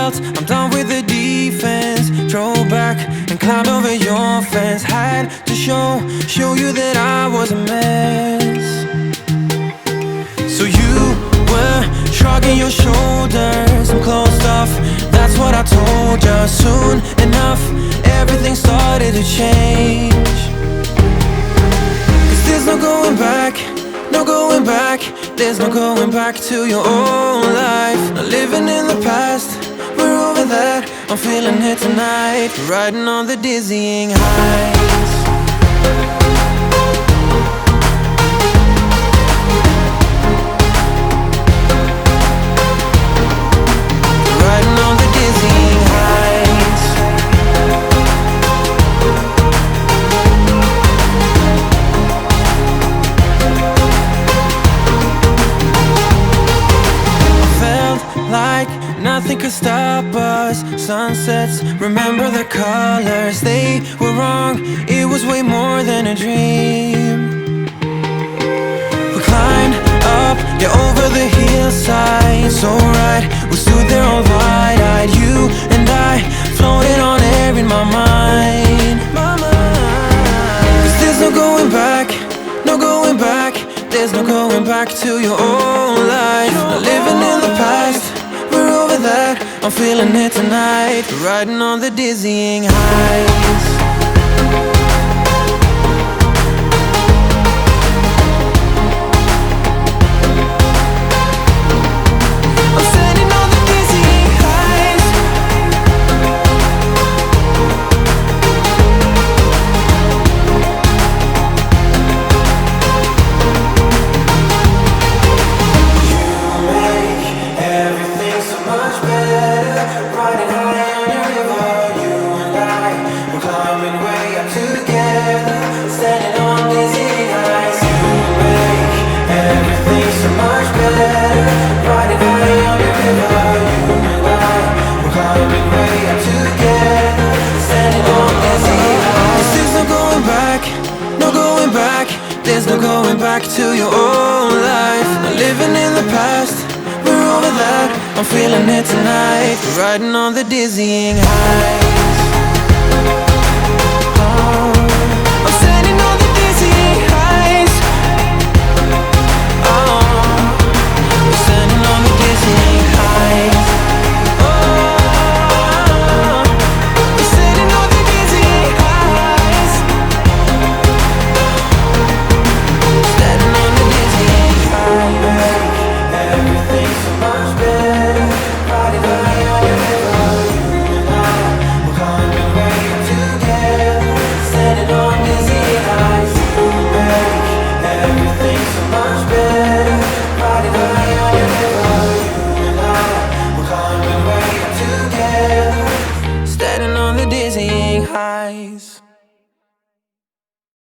belt, I'm done with the defense. Drove back and climbed over your fence. Had to show you that I was a mess. So you were shrugging your shoulders and closed off, that's what I told you. Soon enough, everything started to change. Cause there's no going back, no going back. There's no going back to your old life. Not living in the past, we're over that. I'm feeling it tonight, riding on the dizzying heights. Riding on the dizzying heights. Felt like nothing could stop us. Sunsets, remember the colors. They were wrong, it was way more than a dream. We climbed up, yeah, over the hillside. So right, we stood there all wide-eyed. You and I floated on air in my mind. Cause there's no going back, no going back. There's no going back to your old life. Not living in the past, we're over that. I'm feeling it tonight, riding on the dizzying heights. I'm standing on the dizzying heights. You make everything so much better. Riding high on your river, you and I, we're climbing way up together, standing on dizzying heights. You make everything so much better. Riding high on your river, you and I, we're climbing way up together, standing on dizzying heights. There's no going back, no going back. There's no going back to your old life. Not living in the past, we're over that. I'm feeling it tonight, riding on the dizzying heights.